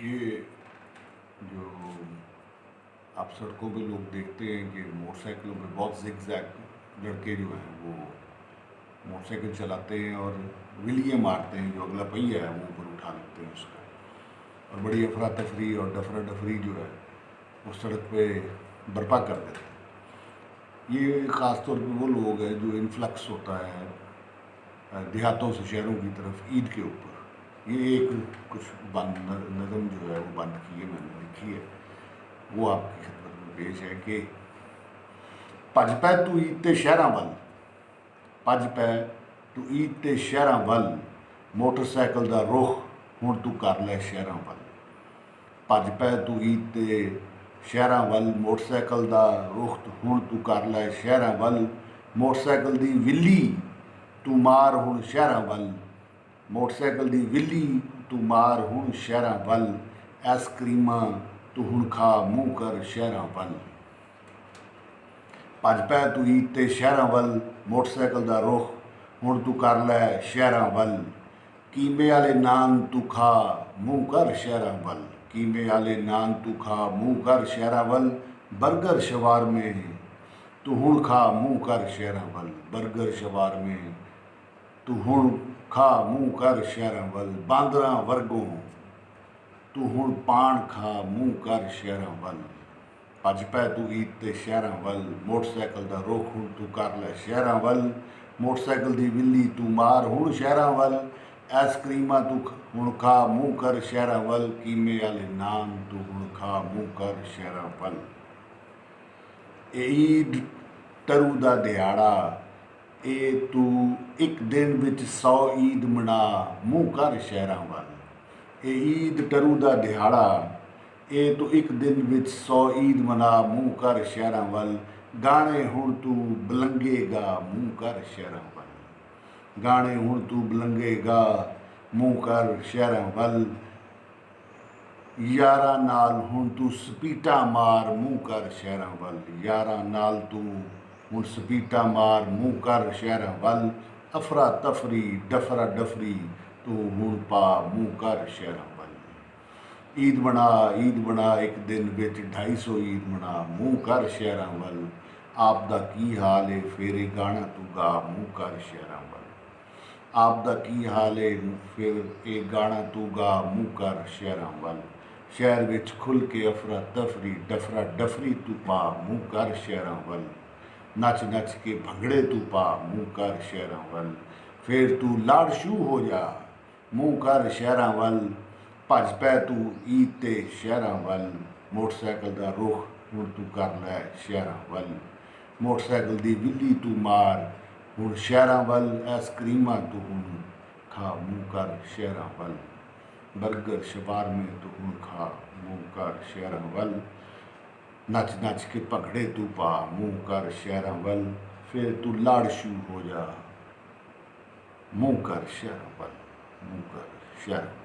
ये जो आप सड़कों पे लोग देखते हैं कि मोटरसाइकिलों पे बहुत जिग-जैग लड़के जो हैं वो मोटरसाइकिल चलाते हैं और विलिये मारते हैं, जो अगला पहिया है वो ऊपर उठा लेते हैं उसका, और बड़ी अफरा तफरी और डफरा डफरी जो है वो सड़क पे बर्पा कर देते हैं। ये ख़ास तौर पे वो लोग हैं जो इन्फ्लक्स होता है देहातों से शहरों की तरफ ईद के ऊपर। ये एक कुछ बंद नज़म जो है वो बंद की है, मैंने लिखी है, वो आपकी खिदमत में पेश है कि भज पै तू ईद ते शहरां वल, भज पै तू ईद ते शहरां वल, मोटरसाइकिल दा रुख हुण तू कर लै शहरां वल। भज पै तू ईद ते शहरां वल, मोटरसाइकिल दा रुख हुण तू कर लै शहरां वल, मोटरसाइकिल दी विल्ली तू मार हुण शहरां वल, मोटरसाइकिल दी विल्ली तू मार हुण शहरां वल, आइसक्रीमां तू हुण खा मूँह कर शहरां वल। भज पै तू ईद ते शहरां वल, मोटरसाइकिल दा रुख हुण तू कर लै शहरां वल, कीमे आले नान तू खा मूँह कर शहरां वल, कीमे आले नान तू खा मूँह कर शहरां वल, बर्गर शवारमे तू हुण खा मूँह कर शहरां वल, बर्गर शवारमे तू हुण खा मूँह कर शहरां वल, बांदरां वर्गों तू हुण पान खा मूँह कर शहरां वल। भज पै तू ईद ते शहरां वल, मोटरसाइकिल दा रुख हुण तू कर लै शहरां वल, मोटरसाइकिल दी विल्ली तू मार हुण शहरां वल, आइसक्रीमां तू हुण खा मूँह कर शहरां वल, कीमे आले नान तू हुण खा मूँह कर शहरां वल। ईद टरू दा दिहाड़ा, ए तू एक दिन विच 100 ईद मना मूँह कर शहरां वल। ए ईद टरू दा दिहाड़ा, ए तू एक दिन विच 100 ईद मना मूँह कर शहरां वल, गाने हुण तू बलंगेगा मूँह कर शहरां वल, गाने हुण तू बलंगेगा मूँह कर शहरां वल, यारां नाल हुण तू स्पीटां मार मूँह कर शहरां वल, यारां नाल तू हुण स्पीटां मार मूँह कर शहरां वल, अफरा तफरी डफरा डफरी तू हुण पा मूँह कर शहरां वल। ईद बना एक दिन विच 250 ईद मना मूँह कर शहरां वल, आप दा की हाल है फिर ये गाना तू गा मूँह कर शहरां वल, आप दा की हाल है फिर ये गाना तू गा मूँह कर शहरां वल, शहर विच खुल के अफरा तफरी डफरा डफरी तू पा मूँह कर शहरां वल, नच नच के भंगड़े तू पा मूँह कर शहरां वल, फिर तू लाड़शू हो जा मूँह कर शहरां वल, भज पै तू ईद ते शहरां वल, मोटरसाइकिल दा रुख हुण तू कर लै शहरां वल, मोटरसाइकिल दी विल्ली तू मार हुण शहरां वल, आइसक्रीमां तू हुण खा मूँह कर शहरां वल, बर्गर शवारमे तू हुण खा मूँह कर शहरां वल, नच नच के भंगड़े तू पा मूँह कर शहरां वल, फिर तू लाड़शू हो जा मूँह कर शहरां वल, मूँह कर शहरां।